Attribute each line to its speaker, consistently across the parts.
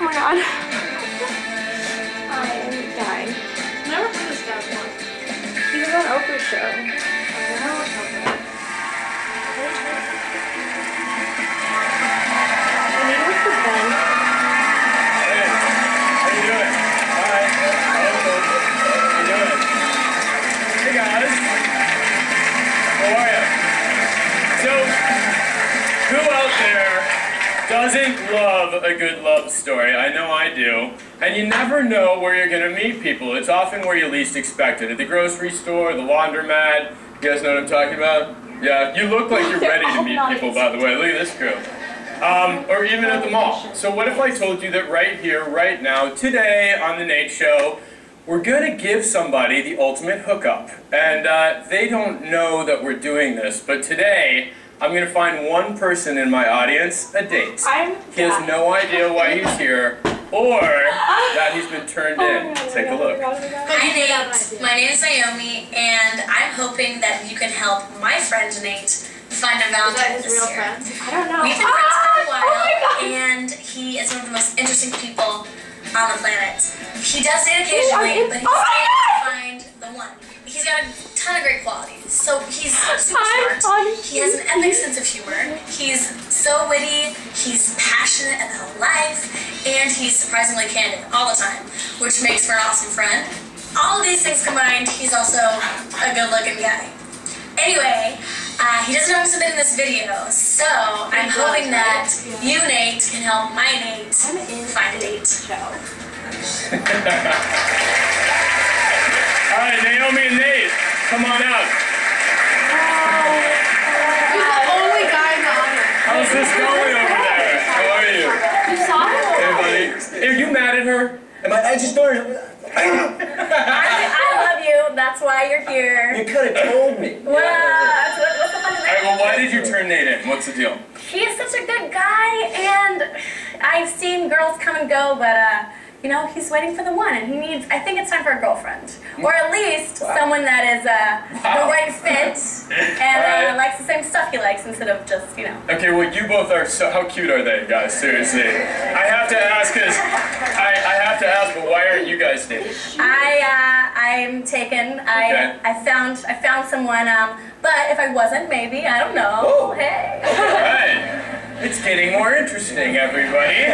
Speaker 1: my god. I am dying.
Speaker 2: Never heard this guy before.
Speaker 1: He was on Oprah's show.
Speaker 2: I don't know what's up there.
Speaker 1: I need to look for Ben.
Speaker 3: Hey, how you doing? Hi. Hello. How you doing? Hey guys. How are you? So, who out there doesn't love a good love story? I know I do. And you never know where you're going to meet people. It's often where you least expect it. At the grocery store, the laundromat. You guys know what I'm talking about? Yeah, you look like you're ready to meet people, by the way. Look at this group. Or even at the mall. So what if I told you that right here, right now, today on The Nate Show, we're going to give somebody the ultimate hookup. And they don't know that we're doing this, but today I'm going to find one person in my audience a date. He has no idea why he's here or that he's been turned in. Take a look.
Speaker 4: Hi Nate, my name is Naomi, and I'm hoping that you can help my friend Nate find a Valentine this year.
Speaker 1: I don't know.
Speaker 4: We've been friends for a while, and he is one of the most interesting people on the planet. He does date occasionally, but he's trying to find the one. He's got a ton of great qualities. So he's super smart. He has an epic sense of humor. He's so witty. He's passionate about life, and he's surprisingly candid all the time, which makes for an awesome friend. All of these things combined, he's also a good-looking guy. Anyway, he doesn't know I'm submitting this video, so I'm hoping that you, Nate, can help my Nate find a date.
Speaker 3: All right, Naomi and Nate, come on out.
Speaker 2: He's the only guy in the audience.
Speaker 3: How's this going over there? How are you?
Speaker 2: You saw him?
Speaker 3: Hey, buddy. Are you mad at her? I just started.
Speaker 4: I love you. That's why you're here.
Speaker 3: You could have told me.
Speaker 4: Well, what's the fun of
Speaker 3: All right,
Speaker 4: that?
Speaker 3: well, why did you turn Nate in? What's the deal?
Speaker 4: He is such a good guy, and I've seen girls come and go, but you know, he's waiting for the one, and he needs, I think it's time for a girlfriend. Or at least someone that is the right fit and likes the same stuff he likes instead of just, you know.
Speaker 3: Okay, well, you both are so, how cute are they, guys? Seriously. I have to ask, but why aren't you guys dating?
Speaker 4: I'm taken. I found someone, but if I wasn't, maybe, I don't know.
Speaker 3: Whoa.
Speaker 4: Hey.
Speaker 3: All right. It's getting more interesting, everybody.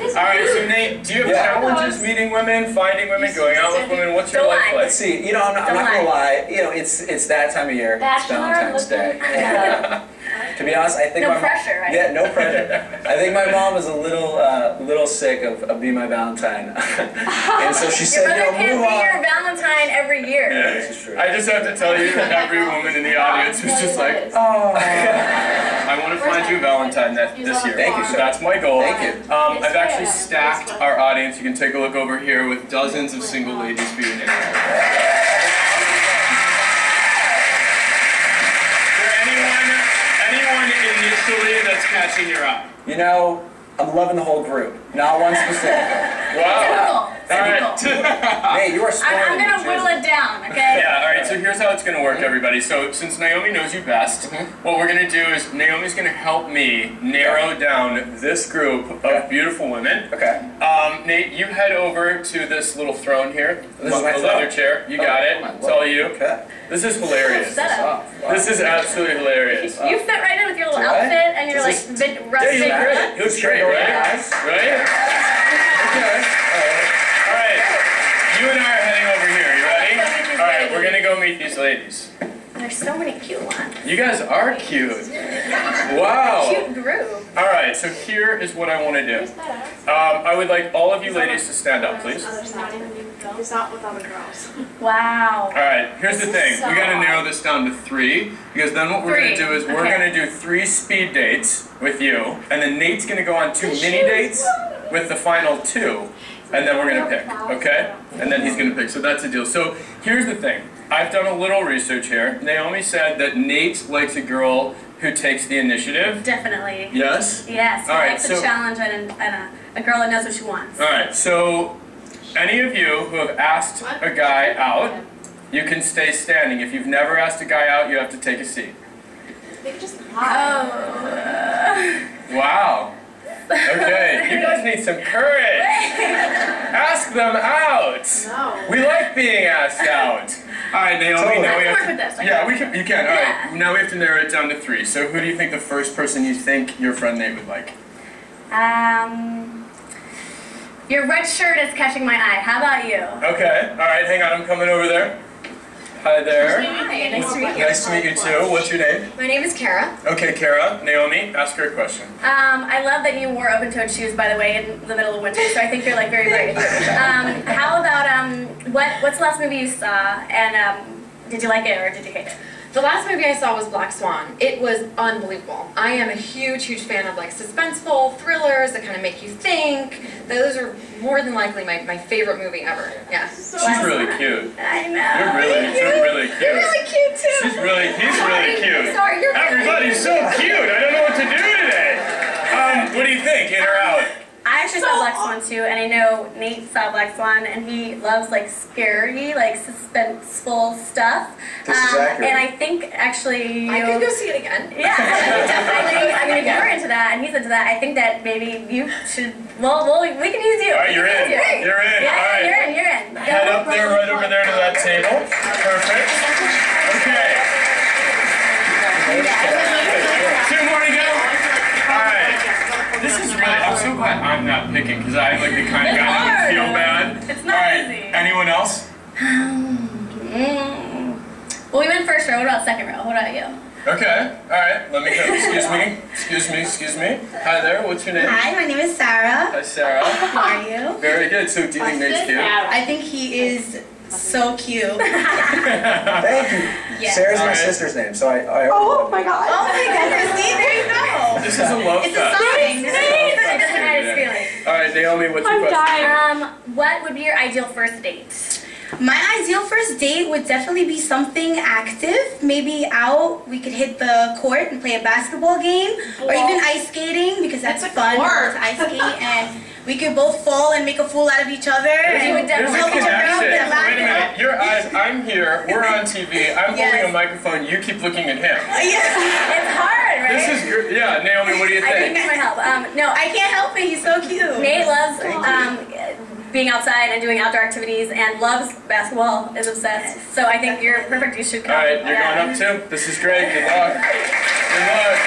Speaker 3: All right, so Nate, do you have challenges meeting women, finding women, going out with women? What's your life like?
Speaker 5: Let's see. You know, I'm not gonna lie. You know, it's that time of year. It's Valentine's Day. To be honest, I think
Speaker 4: no pressure, right?
Speaker 5: Yeah, no pressure. I think my mom is a little sick of being my Valentine, and so she said,
Speaker 4: "Your brother can't
Speaker 5: move
Speaker 4: be
Speaker 5: on."
Speaker 4: your Valentine every year."
Speaker 3: Yeah,
Speaker 5: this is true.
Speaker 3: I just have to tell you that every woman in the audience was just like,
Speaker 5: Oh.
Speaker 3: I want to find you a Valentine this year.
Speaker 5: Thank you, sir.
Speaker 3: That's my goal.
Speaker 5: Thank you.
Speaker 3: I've actually stacked our audience. You can take a look over here with dozens of single ladies for you, Nate. Anyone initially that's catching your eye?
Speaker 5: You know, I'm loving the whole group, not one specific.
Speaker 3: Wow.
Speaker 4: Typical.
Speaker 5: Hey, you are spoiling
Speaker 4: I'm gonna
Speaker 5: me,
Speaker 4: whittle it down, okay?
Speaker 3: Yeah, alright, so here's how it's gonna work, everybody. So, since Naomi knows you best, what we're gonna do is Naomi's gonna help me narrow down this group of beautiful women.
Speaker 5: Okay.
Speaker 3: Nate, you head over to this little throne here.
Speaker 5: This is my
Speaker 3: the leather chair. You got it. It's all you.
Speaker 5: Okay.
Speaker 3: This is hilarious.
Speaker 4: Setup.
Speaker 3: This is absolutely hilarious.
Speaker 4: You fit right in with your little
Speaker 5: Do I?
Speaker 4: outfit and your
Speaker 5: Is
Speaker 4: like rustic.
Speaker 3: Yeah, you look great. It looks great, right? Right? Okay. Alright. You and I are heading over here. You ready? Alright, we're gonna go meet these ladies.
Speaker 4: There's so many cute ones.
Speaker 3: You guys are cute. Wow.
Speaker 4: Cute group.
Speaker 3: Alright, so here is what I want to do. I would like all of you ladies to stand up, please.
Speaker 2: He's not with other girls.
Speaker 4: Wow.
Speaker 3: Alright, here's the thing. We gotta narrow this down to 3, because then what we're gonna do is we're gonna do 3 speed dates with you, and then Nate's gonna go on 2 mini dates with the final 2, and then we're gonna pick, okay? And then he's gonna pick, so that's the deal. So here's the thing. I've done a little research here. Naomi said that Nate likes a girl who takes the initiative.
Speaker 4: Definitely.
Speaker 3: Yes?
Speaker 4: Yes. He
Speaker 3: All right,
Speaker 4: likes
Speaker 3: so-
Speaker 4: a challenge and a girl that knows what she wants.
Speaker 3: Alright, so any of you who have asked a guy out, you can stay standing. If you've never asked a guy out, you have to take a seat.
Speaker 2: They could just
Speaker 4: Oh.
Speaker 3: Wow. Okay. You guys need some courage. Ask them out.
Speaker 2: No.
Speaker 3: We like being asked out. All right, Naomi.
Speaker 5: Totally.
Speaker 3: Now we
Speaker 2: I can
Speaker 3: have
Speaker 2: work with this.
Speaker 3: yeah, we can. You can. All
Speaker 4: Yeah.
Speaker 3: right. Now we have to narrow it down to 3. So who do you think the first person you think your friend Nate would like?
Speaker 4: Your red shirt is catching my eye. How about you?
Speaker 3: Okay. All right. Hang on. I'm coming over there. Hi there.
Speaker 4: Hi, nice to meet you.
Speaker 3: Nice to meet you too. What's your name?
Speaker 4: My name is Kara.
Speaker 3: Okay, Kara. Naomi, ask her a question.
Speaker 4: I love that you wore open-toed shoes, by the way, in the middle of winter. So I think you're like very brave. How about what's the last movie you saw, and did you like it or did you hate it?
Speaker 6: The last movie I saw was Black Swan. It was unbelievable. I am a huge, huge fan of like suspenseful thrillers that kind of make you think. Those are more than likely my favorite movie ever. Yeah.
Speaker 3: She's really cute.
Speaker 4: I know.
Speaker 3: You're really cute.
Speaker 4: You're really cute too.
Speaker 3: He's really cute.
Speaker 6: Sorry, you're
Speaker 3: Everybody's so cute. I don't know what to do today. What do you think? In or out?
Speaker 4: I actually saw Black Swan too, and I know Nate saw Black Swan, and he loves like scary, like suspenseful stuff.
Speaker 5: This is accurate.
Speaker 4: And I think actually
Speaker 6: I could go see it again.
Speaker 4: Yeah, I mean, if you're into that and he's into that, I think that maybe you should. Well, we can use you.
Speaker 3: All right, you're in. You're in.
Speaker 4: Yeah,
Speaker 3: All right.
Speaker 4: you're in.
Speaker 3: Head up there, right over there to that table. Perfect. Okay. 2 more to go. All right. This is really. I'm so glad I'm not picking because I'm like the kind of guy that would feel bad.
Speaker 4: It's not
Speaker 3: All right.
Speaker 4: easy.
Speaker 3: Anyone else?
Speaker 4: Well, we went first row. What about second row? What about you?
Speaker 3: Okay. All right. Let me go. Excuse me. Hi there. What's your name?
Speaker 7: Hi, my name is Sarah.
Speaker 3: Hi, Sarah.
Speaker 7: How are you?
Speaker 3: Very good. So, do you think Nate's cute?
Speaker 7: I think he is so cute.
Speaker 5: Thank you.
Speaker 7: Yes.
Speaker 5: Sarah's my
Speaker 3: Alright.
Speaker 5: sister's name, so I
Speaker 2: Oh my god.
Speaker 7: Oh my goodness, see, there you go.
Speaker 3: This is a love
Speaker 7: It's a
Speaker 3: fest.
Speaker 7: sign.
Speaker 4: It doesn't hide his feelings.
Speaker 3: All right, Naomi. What's your
Speaker 2: I'm
Speaker 3: question?
Speaker 2: dying.
Speaker 4: What would be your ideal first date?
Speaker 7: My ideal first date would definitely be something active. Maybe out, we could hit the court and play a basketball game, or even ice skating because that's fun.
Speaker 2: court.
Speaker 7: To ice skate, and we could both fall and make a fool out of each other.
Speaker 4: You would
Speaker 3: There's a
Speaker 7: help each other out
Speaker 3: connection.
Speaker 7: and laugh.
Speaker 3: Wait a minute. Your eyes. I'm here. We're on TV. I'm
Speaker 7: Yes.
Speaker 3: holding a microphone. You keep looking at him.
Speaker 7: Yeah.
Speaker 4: It's hard, right?
Speaker 3: This is good. Yeah, Naomi. What do you
Speaker 4: I think
Speaker 3: think?
Speaker 4: this might help. No,
Speaker 7: I can't help it. He's so cute.
Speaker 4: Nate loves being outside and doing outdoor activities and loves basketball, is obsessed. So I think you're perfect. You should come.
Speaker 3: All right, you're going up too. This is great. Good luck. Good luck.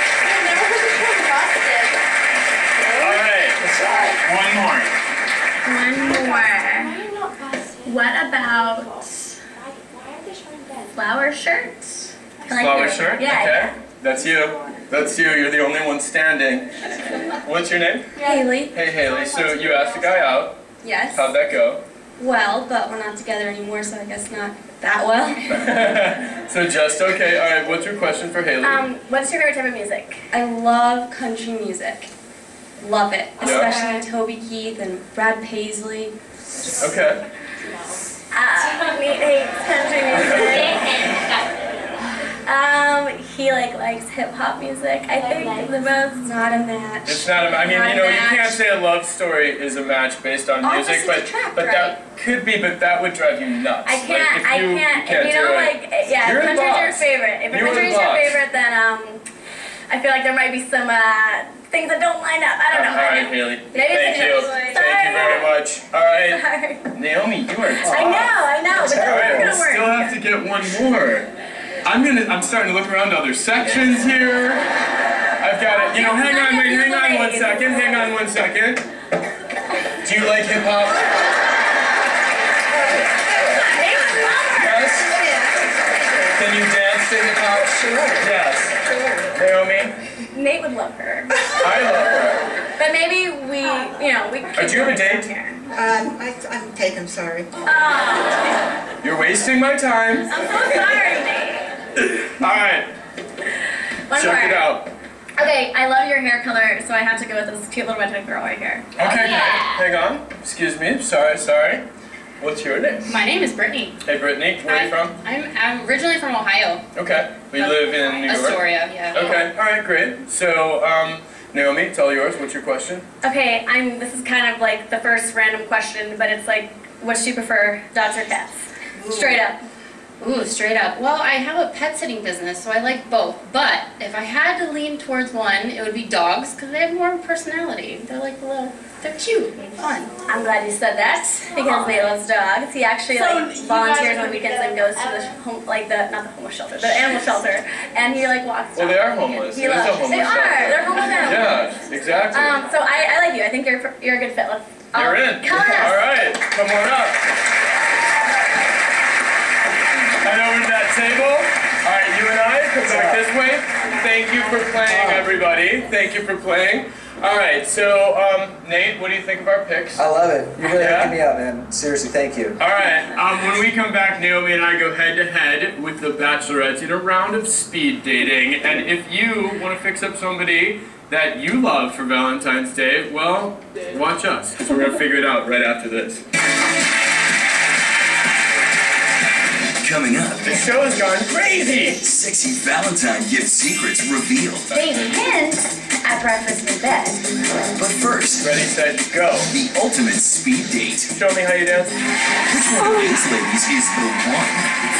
Speaker 3: All right. One more.
Speaker 4: One more.
Speaker 2: Why are you not busted?
Speaker 4: What about
Speaker 2: Why are they showing Ben?
Speaker 4: flower shirts?
Speaker 3: Flower shirt?
Speaker 4: Yeah.
Speaker 3: Okay. That's you. That's you. You're the only one standing. What's your name?
Speaker 4: Haley.
Speaker 3: Hey, Haley. So you asked a guy out.
Speaker 4: Yes.
Speaker 3: How'd that go?
Speaker 4: Well, but we're not together anymore, so I guess not that well.
Speaker 3: So just okay. All right. What's your question for Haley?
Speaker 4: What's your favorite type of music?
Speaker 8: I love country music. Love it. Especially Toby Keith and Brad Paisley.
Speaker 3: Okay.
Speaker 4: Nate hates country music. He likes hip hop music. I think the most.
Speaker 8: Not a match.
Speaker 3: It's not a. I mean, you know, you can't say a love story is a match based on music,
Speaker 8: Opposites
Speaker 3: but
Speaker 8: attract,
Speaker 3: but
Speaker 8: right?
Speaker 3: that could be. But that would drive you nuts.
Speaker 4: I can't.
Speaker 3: Like,
Speaker 4: You know,
Speaker 3: do it.
Speaker 4: like yeah,
Speaker 3: You're
Speaker 4: if
Speaker 3: the
Speaker 4: country's your
Speaker 3: boss.
Speaker 4: favorite. If
Speaker 3: You're
Speaker 4: country's
Speaker 3: the
Speaker 4: your
Speaker 3: boss.
Speaker 4: favorite, then I feel like there might be some things that don't line up. I don't know.
Speaker 3: All right, Haley.
Speaker 4: Maybe
Speaker 3: Thank
Speaker 4: it's
Speaker 3: you.
Speaker 4: Sorry.
Speaker 3: Thank you very much. All right,
Speaker 4: Sorry.
Speaker 3: Naomi, you are tough.
Speaker 4: I know, but
Speaker 3: All right,
Speaker 4: that's
Speaker 3: we
Speaker 4: gonna work.
Speaker 3: still have to get one more. I'm starting to look around to other sections here. I've got it. You know, hang on 1 second. Hang on 1 second. Do you like hip hop? Yes. Can you dance to hip hop? Sure. Yes. Naomi,
Speaker 4: Nate would love her.
Speaker 3: I love her.
Speaker 4: But maybe we could.
Speaker 3: Do you have a date?
Speaker 4: Here.
Speaker 7: I'm taken, sorry.
Speaker 4: Oh,
Speaker 3: You're wasting my time.
Speaker 4: I'm so sorry, Nate.
Speaker 3: All right,
Speaker 4: One
Speaker 3: check
Speaker 4: more.
Speaker 3: it out.
Speaker 4: Okay, I love your hair color, so I have to go with this cute little redheaded girl right here.
Speaker 3: Okay, hang on. Excuse me. Sorry. What's your name?
Speaker 9: My name is Brittany.
Speaker 3: Hey, Brittany. Where are you from?
Speaker 9: I'm originally from Ohio.
Speaker 3: Okay. We live in New York.
Speaker 9: Astoria, yeah.
Speaker 3: Okay. All right. Great. So, Naomi, tell yours. What's your question?
Speaker 4: Okay, this is kind of like the first random question, but it's like, what do you prefer, dogs or cats? Straight up.
Speaker 9: Ooh, straight up. Well, I have a pet sitting business, so I like both. But if I had to lean towards one, it would be dogs, because they have more personality. They're like they're cute and fun.
Speaker 8: I'm glad you said that, because Nate loves dogs. He actually volunteers on weekends and goes to the home, not the homeless shelter, the animal shelter, and he walks.
Speaker 3: Well, they are homeless.
Speaker 8: He loves. They are. They're homeless animals.
Speaker 3: Yeah, exactly.
Speaker 8: So I like you. I think you're a good fit.
Speaker 3: You're in.
Speaker 8: Come on.
Speaker 3: All right, come on up. And over to that table. All right, you and I, come back this way. Thank you for playing, everybody. Thank you for playing. All right, so Nate, what do you think of our picks?
Speaker 5: I love it. You're really hooking me up, man. Seriously, thank you.
Speaker 3: All right, when we come back, Naomi and I go head-to-head with the Bachelorettes in a round of speed dating. And if you want to fix up somebody that you love for Valentine's Day, well, watch us, because we're going to figure it out right after this.
Speaker 10: Coming up,
Speaker 3: The show has gone crazy!
Speaker 10: sexy Valentine gift secrets revealed.
Speaker 8: They hint at breakfast in bed.
Speaker 10: But first,
Speaker 3: Ready, set, go.
Speaker 10: the ultimate speed date.
Speaker 3: Show me how you dance.
Speaker 10: Which one of these ladies is the one?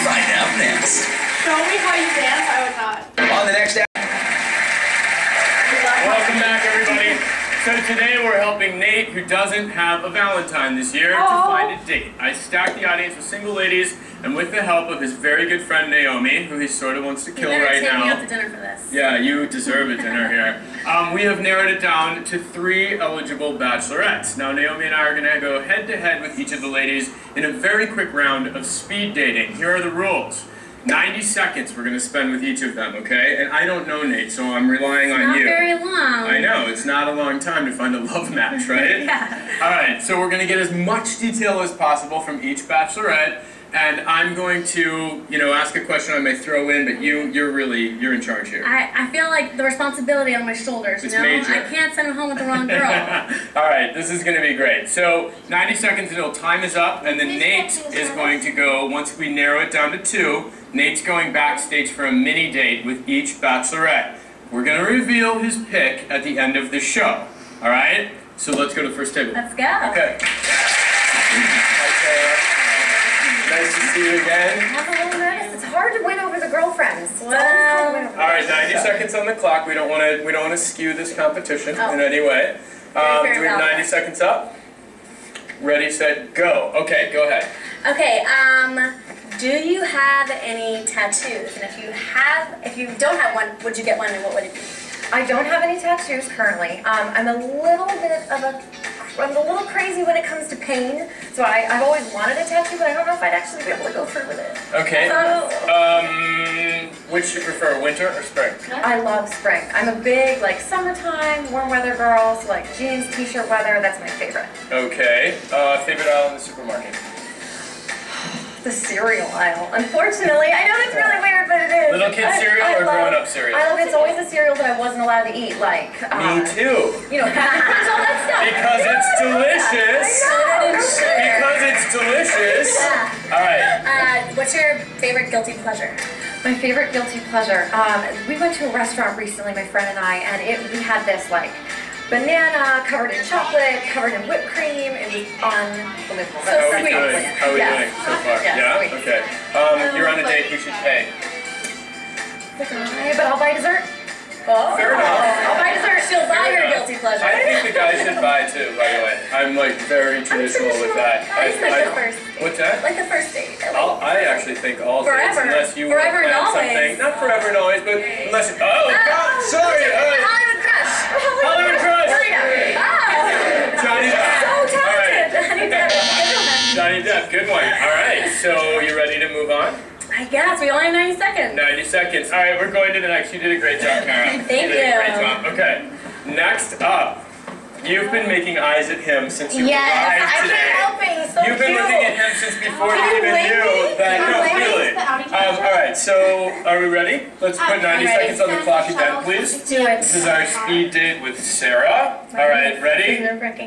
Speaker 10: Find out next.
Speaker 2: Show me how you dance, I would not.
Speaker 5: On the next
Speaker 3: Welcome back, everybody. So today we're helping Nate, who doesn't have a Valentine this year, to find a date. I stacked the audience with single ladies, and with the help of his very good friend Naomi, who he sort of wants to kill right
Speaker 8: Take me
Speaker 3: now.
Speaker 8: out to dinner for this.
Speaker 3: Yeah, you deserve a dinner here. We have narrowed it down to 3 eligible bachelorettes. Now Naomi and I are going to go head-to-head with each of the ladies in a very quick round of speed dating. Here are the rules. 90 seconds we're going to spend with each of them, okay? And I don't know Nate, so I'm relying on you.
Speaker 8: Not very long.
Speaker 3: I know, it's not a long time to find a love match, right?
Speaker 8: Yeah.
Speaker 3: Alright, so we're going to get as much detail as possible from each bachelorette, and I'm going to, ask a question I may throw in, but you're in charge here.
Speaker 8: I feel like the responsibility on my shoulders,
Speaker 3: It's major.
Speaker 8: I can't send him home with the wrong girl.
Speaker 3: Alright, this is going to be great. So, 90 seconds until time is up, and then Nate is going to go, once we narrow it down to 2, Nate's going backstage for a mini date with each bachelorette. We're going to reveal his pick at the end of the show. Alright? So let's go to the first table.
Speaker 8: Let's go.
Speaker 3: Okay. Hi, Sarah. Nice to see you again.
Speaker 6: I'm a little nervous. It's hard to win over the girlfriends.
Speaker 8: Well,
Speaker 3: Alright, 90 seconds on the clock. We don't want to skew this competition in any way. Do we have 90 seconds up? Ready, set, go. Okay, go ahead.
Speaker 8: Okay, do you have any tattoos? And if you don't have one, would you get one and what would it be?
Speaker 6: I don't have any tattoos currently. I'm a little crazy when it comes to pain, so I've always wanted a tattoo, but I don't know if I'd actually be able to go through with it.
Speaker 3: Okay. Which do you prefer, winter or spring?
Speaker 6: I love spring. I'm a big, summertime, warm weather girl, so jeans, t-shirt weather, that's my favorite.
Speaker 3: Okay. Favorite aisle in the supermarket?
Speaker 6: The cereal aisle. Unfortunately, I know it's really weird, but it is.
Speaker 3: Little kid cereal or grown-up cereal?
Speaker 6: It's always a cereal that I wasn't allowed to eat,
Speaker 3: Me too.
Speaker 6: There's all that stuff.
Speaker 3: Because it's delicious. Because it's delicious.
Speaker 8: Yeah.
Speaker 3: All right.
Speaker 8: What's your favorite guilty pleasure?
Speaker 6: My favorite guilty pleasure. We went to a restaurant recently, my friend and I, and we had this banana covered in chocolate, covered in whipped cream. It was unbelievable.
Speaker 3: How are we doing? How are we doing so far?
Speaker 6: Yes,
Speaker 3: Yeah?
Speaker 6: sweet.
Speaker 3: Okay. You're on a date, who should pay?
Speaker 6: But I'll buy dessert. Oh.
Speaker 3: Fair enough.
Speaker 6: I'll buy dessert.
Speaker 8: She'll buy
Speaker 3: Fair
Speaker 8: your
Speaker 3: enough.
Speaker 8: guilty pleasure.
Speaker 3: I think the guys should buy too, by the way. I'm very traditional with that.
Speaker 8: I just like the first date.
Speaker 3: What's that?
Speaker 8: Like the first date.
Speaker 3: I actually think all dates,
Speaker 8: Forever.
Speaker 3: unless you
Speaker 8: Forever and
Speaker 3: plan
Speaker 8: always.
Speaker 3: something. Not forever and always, but unless you, God, sorry.
Speaker 8: Hollywood crush.
Speaker 3: Hollywood crush. Johnny Depp.
Speaker 8: So
Speaker 3: All right.
Speaker 8: talented.
Speaker 3: Johnny Depp, good one. All right, so you ready to move on?
Speaker 8: I guess we only have 90 seconds.
Speaker 3: 90 seconds. All right, we're going to the next. You did a great job, Kara.
Speaker 8: Thank
Speaker 3: You did a great
Speaker 8: you.
Speaker 3: job. Okay, next up. You've been making eyes at him since you
Speaker 8: Yes,
Speaker 3: arrived
Speaker 8: I
Speaker 3: today.
Speaker 8: can't help it. He's so
Speaker 3: You've been
Speaker 8: cute.
Speaker 3: looking at him since before you even
Speaker 8: blame
Speaker 3: knew
Speaker 8: me?
Speaker 3: that.
Speaker 8: Can you
Speaker 3: No,
Speaker 8: blame me?
Speaker 3: really. All right, so are we ready? Let's put 90 seconds on the clock again, please.
Speaker 8: Do it.
Speaker 3: This is our speed date with Sarah. All right, ready,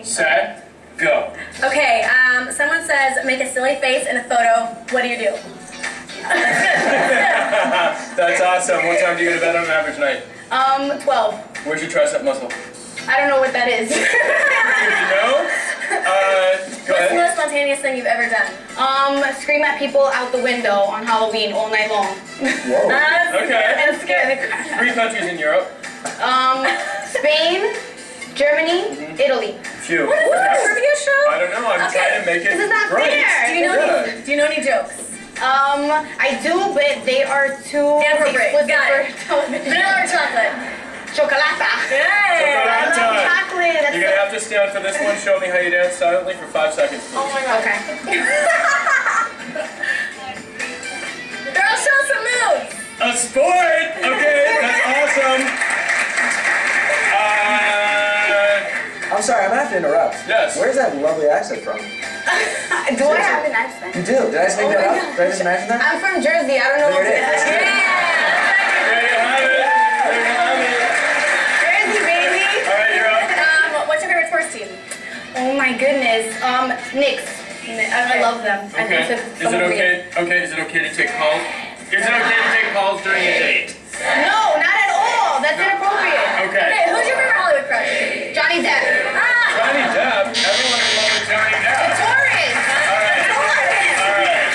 Speaker 3: set, go.
Speaker 8: Okay, someone says make a silly face in a photo. What do you do?
Speaker 3: That's awesome. What time do you go to bed on an average night?
Speaker 8: 12.
Speaker 3: Where's your tricep muscle?
Speaker 8: I don't know what that is.
Speaker 3: Good to know. Go
Speaker 8: What's the
Speaker 3: ahead.
Speaker 8: most spontaneous thing you've ever done?
Speaker 7: Scream at people out the window on Halloween all night long.
Speaker 5: Whoa.
Speaker 3: Okay.
Speaker 7: And scare the crap.
Speaker 3: 3 countries in Europe.
Speaker 7: Spain, Germany, Italy.
Speaker 3: Phew.
Speaker 8: What is this, a trivia show?
Speaker 3: I don't know. I'm trying to make it
Speaker 7: This is not
Speaker 3: right.
Speaker 7: fair.
Speaker 8: Do you know any jokes?
Speaker 7: I do, but they are too
Speaker 8: Inappropriate.
Speaker 7: explicit
Speaker 8: Got
Speaker 7: for
Speaker 8: it.
Speaker 7: television.
Speaker 8: Vanilla or chocolate?
Speaker 7: Chocolata.
Speaker 8: Hey!
Speaker 7: I love
Speaker 3: Chocolata.
Speaker 7: chocolate. That's
Speaker 3: You're gonna have to stand for this one. Show me how you dance silently for 5 seconds, please.
Speaker 8: Oh my god.
Speaker 7: Okay.
Speaker 8: Girl, show some moves!
Speaker 3: A sport! Okay, that's awesome.
Speaker 5: I'm sorry, I'm gonna have to interrupt.
Speaker 3: Yes.
Speaker 5: Where's that lovely accent from?
Speaker 7: Do I have an accent?
Speaker 5: You do. Did I just make that
Speaker 7: my
Speaker 5: up?
Speaker 7: God.
Speaker 5: Did I just imagine that?
Speaker 7: I'm from Jersey. I don't know
Speaker 5: There
Speaker 7: what
Speaker 5: it is.
Speaker 7: it is.
Speaker 3: There you have it. There you have it.
Speaker 7: Jersey, baby.
Speaker 3: All right, you're up.
Speaker 8: What's your favorite sports team?
Speaker 7: Oh my goodness. Knicks. I love them. I
Speaker 3: Okay.
Speaker 7: think
Speaker 3: Is it okay? Okay. Is it okay to take calls? Is it okay to take calls during a date?
Speaker 7: No, not at all. That's inappropriate.
Speaker 3: Okay.
Speaker 8: Okay, who's your favorite Hollywood crush?
Speaker 7: Johnny Depp.
Speaker 3: Johnny Depp. Everyone in love with Johnny Depp.
Speaker 7: Taurus.
Speaker 3: All right. All right.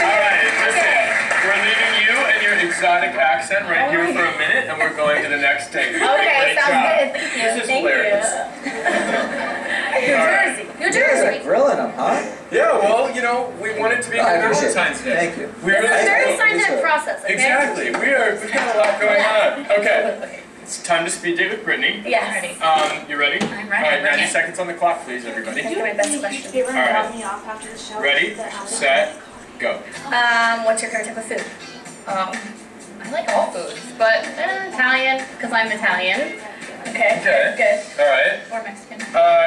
Speaker 3: All right. Listen, we're leaving you and your exotic accent right here for a minute, and we're going to the next thing.
Speaker 7: Okay,
Speaker 3: Great
Speaker 7: sounds
Speaker 3: job.
Speaker 7: good. Thank you.
Speaker 3: This is hilarious.
Speaker 8: New Jersey. New
Speaker 5: You guys
Speaker 8: Jersey.
Speaker 5: are grilling them, huh?
Speaker 3: Yeah, well, you know, we wanted to be
Speaker 5: I
Speaker 3: a
Speaker 5: appreciate it.
Speaker 3: Valentine's Day.
Speaker 5: Thank you.
Speaker 3: We
Speaker 8: This
Speaker 3: really
Speaker 8: is a very
Speaker 3: do.
Speaker 8: scientific process, okay?
Speaker 3: Exactly. We've got a lot going on. Okay. It's time to speed date with Brittany.
Speaker 8: Yes.
Speaker 3: You ready?
Speaker 9: I'm ready.
Speaker 3: All right,
Speaker 9: Bring
Speaker 3: 90
Speaker 9: it.
Speaker 3: seconds on the clock, please, everybody.
Speaker 8: That's my best question.
Speaker 1: Caitlin
Speaker 3: All right.
Speaker 1: dropped me off after the show.
Speaker 3: Ready, set, go.
Speaker 8: What's your favorite type of food?
Speaker 9: I like all foods, but Italian, because I'm Italian.
Speaker 8: Okay.
Speaker 3: Okay.
Speaker 8: Good.
Speaker 3: All right.
Speaker 9: Or Mexican.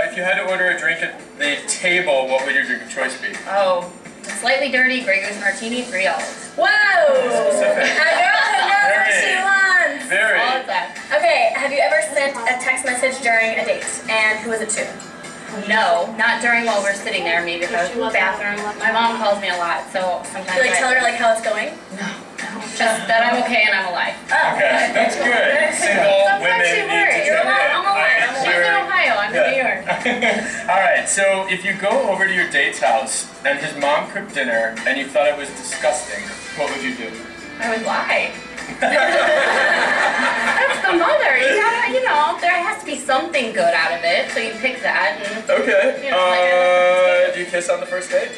Speaker 3: If you had to order a drink at the table, what would your drink of choice be?
Speaker 9: Oh, slightly dirty, Grey Goose Martini, 3 olives.
Speaker 8: Whoa!
Speaker 3: Specific.
Speaker 8: A girl who knows what
Speaker 3: Very.
Speaker 8: she wants.
Speaker 3: Very.
Speaker 9: All of that.
Speaker 8: Okay, have you ever sent a text message during a date? And who was it to?
Speaker 9: No, not during while we're sitting there, maybe if I was in the bathroom. My mom calls me a lot, so sometimes
Speaker 8: You like tell her like how it's going?
Speaker 9: just that I'm okay and I'm alive.
Speaker 8: Oh.
Speaker 3: Okay, that's good. Single
Speaker 9: Sometimes
Speaker 3: women
Speaker 9: she
Speaker 3: need to
Speaker 9: worries.
Speaker 3: check
Speaker 9: I'm
Speaker 3: in.
Speaker 9: alive.
Speaker 3: I am
Speaker 9: She's in
Speaker 3: wearing-
Speaker 9: Ohio, I'm in New York.
Speaker 3: All right, so if you go over to your date's house and his mom cooked dinner and you thought it was disgusting, what would you do?
Speaker 9: I would lie. That's the mother. You gotta, there has to be something good out of it, so you pick that. And,
Speaker 3: Okay.
Speaker 9: You know,
Speaker 3: Do you kiss on the first date?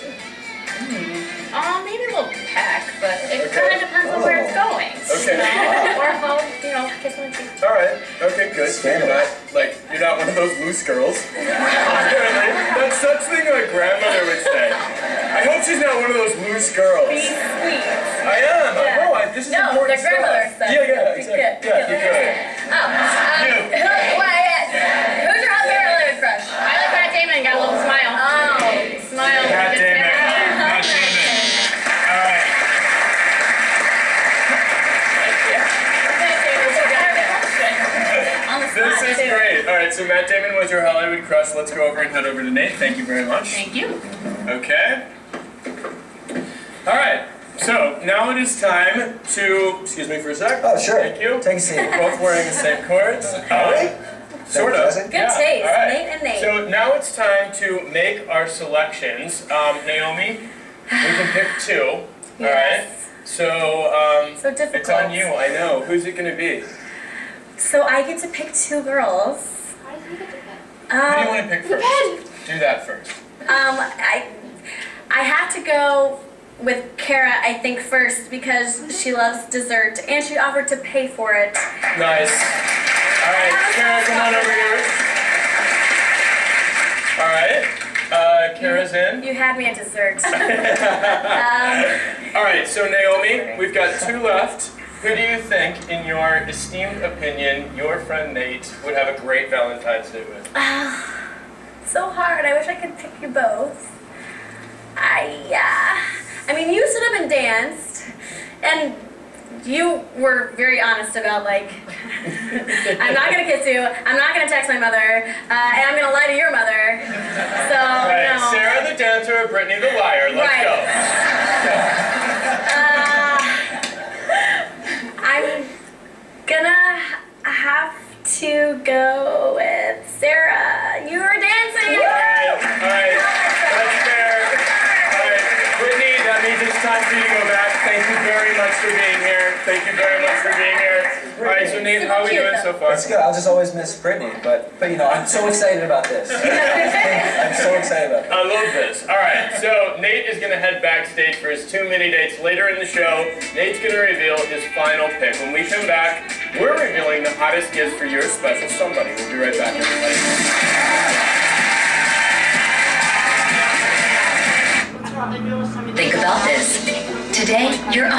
Speaker 9: maybe a little peck, but it
Speaker 3: Okay.
Speaker 9: kind of depends on where it's going.
Speaker 3: Okay.
Speaker 9: Or how, kiss on the cheek.
Speaker 3: All right. Okay, good. So you're not one of those loose girls. Apparently, that's such thing my grandmother would say. I hope she's not one of those loose girls.
Speaker 8: Be sweet.
Speaker 3: I am.
Speaker 8: Yeah.
Speaker 3: No, this is
Speaker 8: No,
Speaker 3: important
Speaker 8: the grandmother
Speaker 3: stuff.
Speaker 8: said.
Speaker 3: Yeah,
Speaker 8: Be
Speaker 3: exactly.
Speaker 8: good.
Speaker 3: Yeah, be good.
Speaker 8: Who's your hot favorite crush?
Speaker 9: I like Matt Damon, got a little smile.
Speaker 8: Oh.
Speaker 9: Smile.
Speaker 3: God
Speaker 9: Good
Speaker 3: damn it.
Speaker 9: smile.
Speaker 3: God damn it. All right.
Speaker 8: On the
Speaker 3: This
Speaker 8: spot,
Speaker 3: is
Speaker 8: too.
Speaker 3: great. All right, so Matt Damon was your Hollywood crush. Let's go over and head over to Nate. Thank you very much.
Speaker 9: Thank you.
Speaker 3: Okay. All right. So now it is time to. Excuse me for a sec.
Speaker 5: Oh, sure.
Speaker 3: Thank you.
Speaker 5: Take a seat.
Speaker 3: We're both wearing the same cords. Sort of.
Speaker 5: Good
Speaker 3: Yeah.
Speaker 8: taste,
Speaker 3: All right.
Speaker 8: Nate and Nate.
Speaker 3: So now it's time to make our selections. Naomi, we can pick 2. All right. So
Speaker 8: So difficult.
Speaker 3: it's on you. I know. Who's it gonna be?
Speaker 8: So I get to pick 2 girls.
Speaker 1: Why does he get to pick?
Speaker 3: Who do you want to pick first? Do that first.
Speaker 8: I have to go with Kara, I think, first because she loves dessert and she offered to pay for it.
Speaker 3: Nice. All right, Kara, come on over here. All right, Kara's in.
Speaker 8: You had me at dessert.
Speaker 3: All right, so Naomi, we've got 2 left. Who do you think, in your esteemed opinion, your friend Nate would have a great Valentine's Day with?
Speaker 8: So hard. I wish I could pick you both. I mean, you stood up and danced, and you were very honest about, like, I'm not going to kiss you, I'm not going to text my mother, and I'm going to lie to your mother. So,
Speaker 3: Right,
Speaker 8: no.
Speaker 3: Sarah the dancer, Brittany the liar. Let's
Speaker 8: Right.
Speaker 3: go.
Speaker 8: I'm gonna have to go with Sarah. You were dancing.
Speaker 3: All right, that's fair. far?
Speaker 5: It's good. I'll just always miss Brittany, but you know, I'm so excited about this. I'm so excited about this.
Speaker 3: I love this. All right, so Nate is going to head backstage for his 2 mini dates later in the show. Nate's going to reveal his final pick. When we come back, we're revealing the hottest gifts for your special somebody. We'll be right back, everybody.
Speaker 11: Think about this. Today, your